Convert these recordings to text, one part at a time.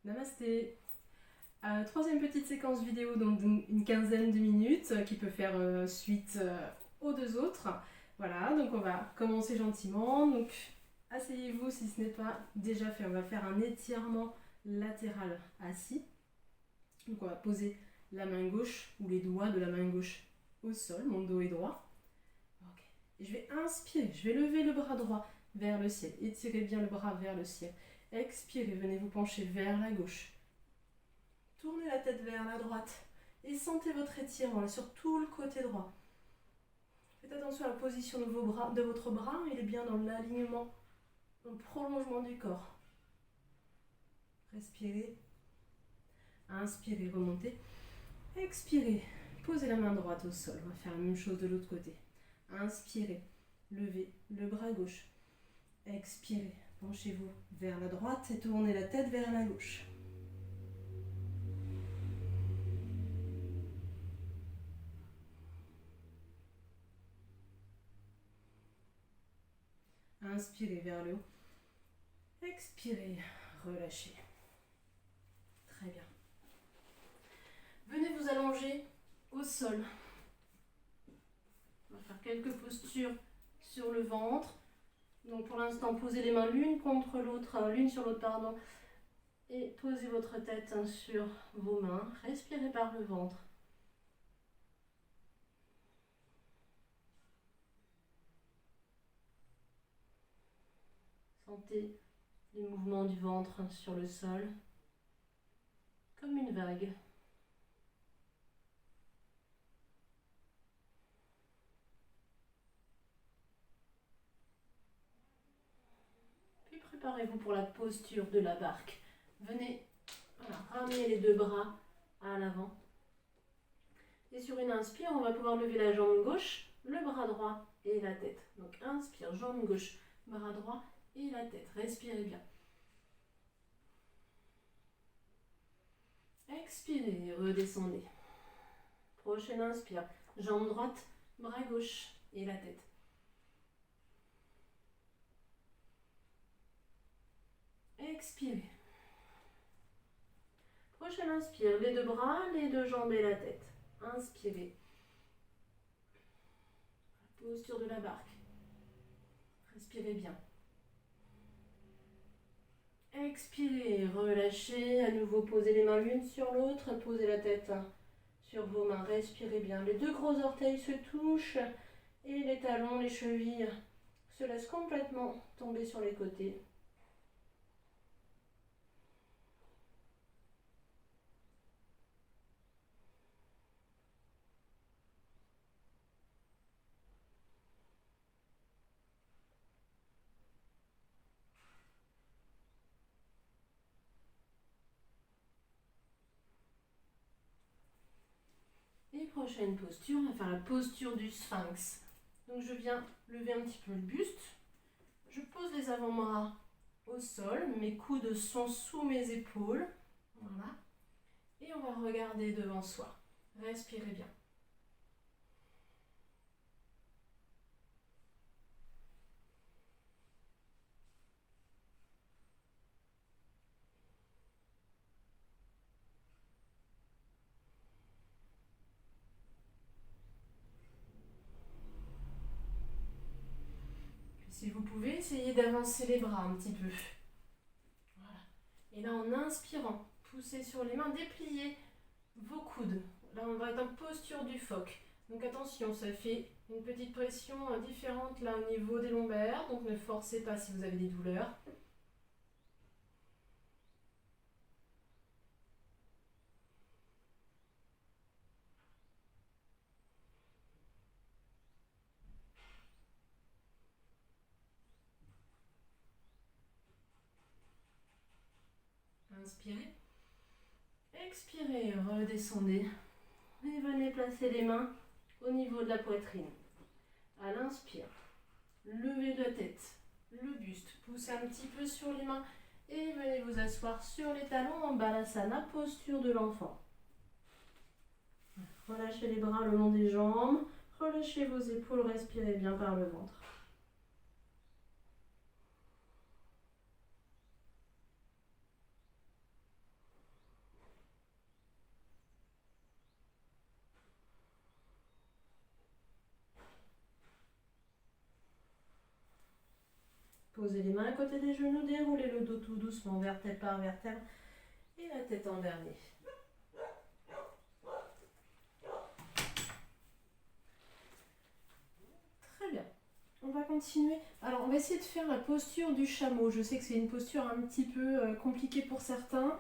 Namasté. Troisième petite séquence vidéo, donc d'une quinzaine de minutes, qui peut faire suite aux deux autres. Voilà, donc on va commencer gentiment. Donc asseyez-vous si ce n'est pas déjà fait. On va faire un étirement latéral assis. Donc on va poser la main gauche ou les doigts de la main gauche au sol, mon dos est droit. Okay. Et je vais inspirer, je vais lever le bras droit vers le ciel. Étirez bien le bras vers le ciel. Expirez, venez vous pencher vers la gauche. Tournez la tête vers la droite et sentez votre étirement sur tout le côté droit. Faites attention à la position de votre bras, il est bien dans l'alignement, dans le prolongement du corps. Respirez, inspirez, remontez, expirez, posez la main droite au sol. On va faire la même chose de l'autre côté. Inspirez, levez le bras gauche, expirez, penchez-vous vers la droite et tournez la tête vers la gauche. Inspirez vers le haut. Expirez, relâchez. Très bien. Venez vous allonger au sol. On va faire quelques postures sur le ventre. Donc pour l'instant, posez les mains l'une contre l'autre, l'une sur l'autre, pardon. Et posez votre tête sur vos mains. Respirez par le ventre. Sentez les mouvements du ventre sur le sol, comme une vague. Puis préparez-vous pour la posture de la barque. Venez ramener les deux bras à l'avant. Et sur une inspire, on va pouvoir lever la jambe gauche, le bras droit et la tête. Donc inspire, jambe gauche, bras droit et la tête. Respirez bien. Expirez, redescendez. Prochaine inspire, jambe droite, bras gauche et la tête. Expirez. Prochaine inspire, les deux bras, les deux jambes et la tête. Inspirez. Posture de la barque. Respirez bien. Expirez, relâchez, à nouveau posez les mains l'une sur l'autre, posez la tête sur vos mains, respirez bien. Les deux gros orteils se touchent et les talons, les chevilles se laissent complètement tomber sur les côtés. Et prochaine posture, on va faire la posture du sphinx. Donc je viens lever un petit peu le buste. Je pose les avant-bras au sol, mes coudes sont sous mes épaules. Voilà. Et on va regarder devant soi. Respirez bien. Si vous pouvez, essayez d'avancer les bras un petit peu. Voilà. Et là, en inspirant, poussez sur les mains, dépliez vos coudes. Là, on va être en posture du phoque. Donc attention, ça fait une petite pression différente là au niveau des lombaires. Donc ne forcez pas si vous avez des douleurs. Inspirez. Expirez, redescendez. Et venez placer les mains au niveau de la poitrine. À l'inspire, levez la tête, le buste, poussez un petit peu sur les mains et venez vous asseoir sur les talons en balasana, posture de l'enfant. Relâchez les bras le long des jambes, relâchez vos épaules, respirez bien par le ventre. posez les mains à côté des genoux, déroulez le dos tout doucement, vertèbre par vertèbre, et la tête en dernier. Très bien. On va continuer. Alors, on va essayer de faire la posture du chameau. Je sais que c'est une posture un petit peu compliquée pour certains.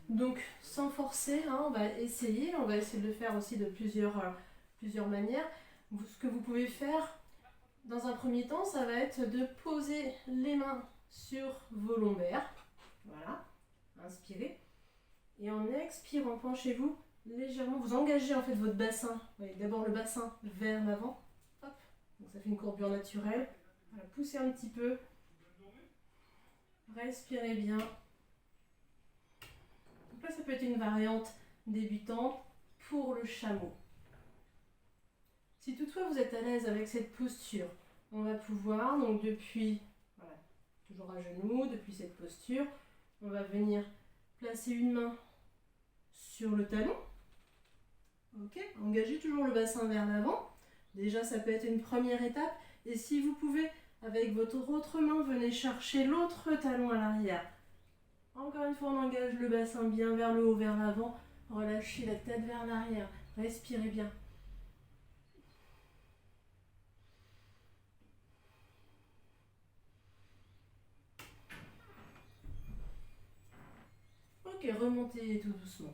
Donc, sans forcer, hein, on va essayer. On va essayer de le faire aussi de plusieurs manières. Ce que vous pouvez faire dans un premier temps, ça va être de poser les mains sur vos lombaires. Voilà. Inspirez. Et en expirant, penchez-vous légèrement. Vous engagez en fait votre bassin. D'abord le bassin vers l'avant. Hop. Donc ça fait une courbure naturelle. Voilà, poussez un petit peu. Respirez bien. Donc là, ça peut être une variante débutante pour le chameau. Si toutefois vous êtes à l'aise avec cette posture, on va pouvoir, donc depuis, voilà, toujours à genoux, depuis cette posture, on va venir placer une main sur le talon. Ok, engagez toujours le bassin vers l'avant. Déjà, ça peut être une première étape. Et si vous pouvez, avec votre autre main, venez chercher l'autre talon à l'arrière. Encore une fois, on engage le bassin bien vers le haut, vers l'avant. Relâchez la tête vers l'arrière. Respirez bien. Ok, remontez tout doucement.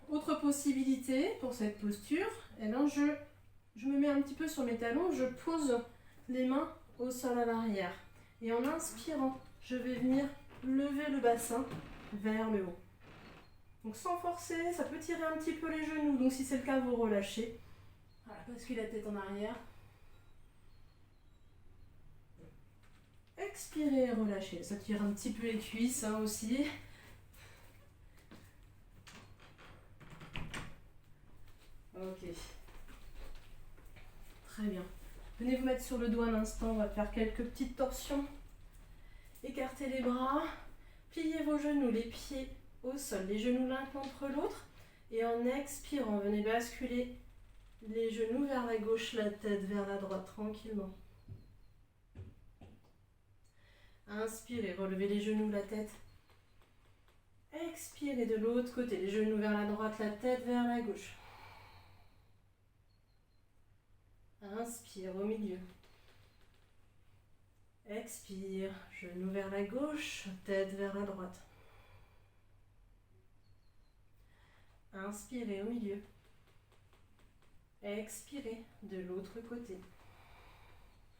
Autre possibilité pour cette posture, eh bien je me mets un petit peu sur mes talons, je pose les mains au sol à l'arrière. Et en inspirant, je vais venir lever le bassin vers le haut. Donc sans forcer, ça peut tirer un petit peu les genoux. Donc si c'est le cas, vous relâchez. Voilà, basculez la tête en arrière. Expirez, relâchez. Ça tire un petit peu les cuisses hein, aussi. Ok. Très bien. Venez vous mettre sur le dos un instant. On va faire quelques petites torsions. Écartez les bras. Pliez vos genoux, les pieds au sol. Les genoux l'un contre l'autre. Et en expirant, venez basculer les genoux vers la gauche, la tête vers la droite, tranquillement. Inspirez, relevez les genoux, la tête. Expirez de l'autre côté, les genoux vers la droite, la tête vers la gauche. Inspire au milieu. Expire, genoux vers la gauche, tête vers la droite. Inspirez au milieu. Expirez de l'autre côté.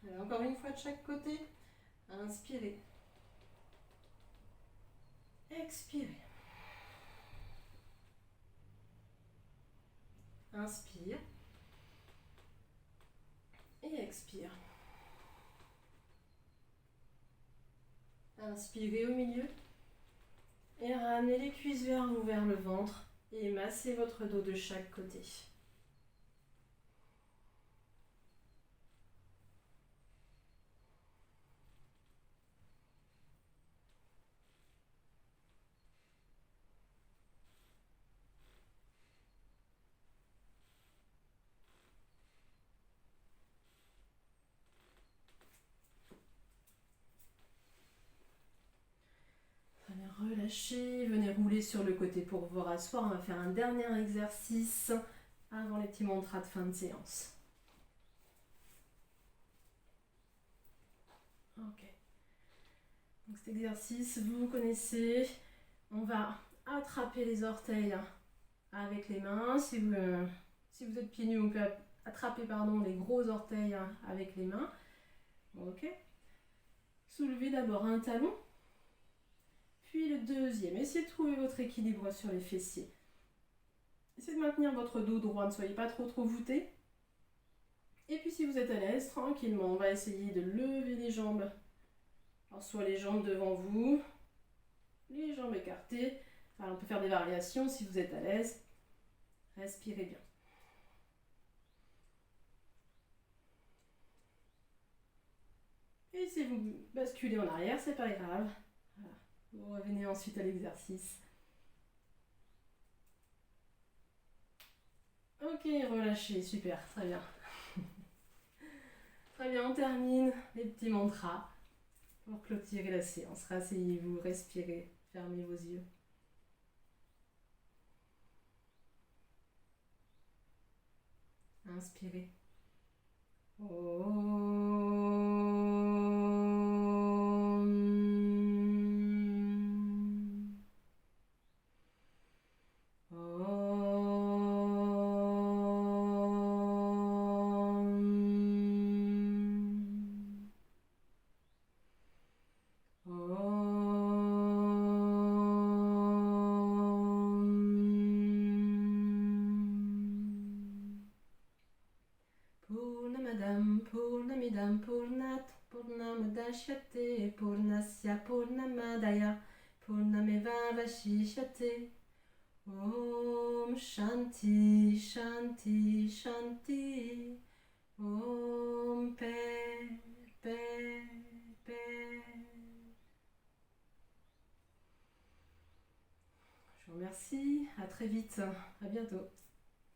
Alors encore une fois de chaque côté. Inspirez. Expirez. Inspire. Et expire. Inspirez au milieu. Et ramenez les cuisses vers vous, vers le ventre. Et massez votre dos de chaque côté. Relâchez, venez rouler sur le côté pour vous rasseoir. On va faire un dernier exercice avant les petits mantras de fin de séance. Ok. Donc cet exercice, vous connaissez. On va attraper les orteils avec les mains. Si vous êtes pieds nus, on peut attraper les gros orteils avec les mains. Ok. Soulevez d'abord un talon. Puis le deuxième. Essayez de trouver votre équilibre sur les fessiers. Essayez de maintenir votre dos droit, ne soyez pas trop voûté. Et puis si vous êtes à l'aise, tranquillement, on va essayer de lever les jambes. Alors soit les jambes devant vous, les jambes écartées. Alors on peut faire des variations si vous êtes à l'aise. Respirez bien. Et si vous basculez en arrière, c'est pas grave. Voilà. Vous revenez ensuite à l'exercice. Ok, relâchez, super, très bien. Très bien, on termine les petits mantras pour clôturer la séance. Rasseyez-vous, respirez, fermez vos yeux. Inspirez. Purnamadam Purnamidam Purnat Purnamudashyate Purnasya Purnamadaya Purnameva Vashishate. Om Shanti Shanti Shanti. Om paix, paix, paix. Je vous remercie, à très vite, à bientôt.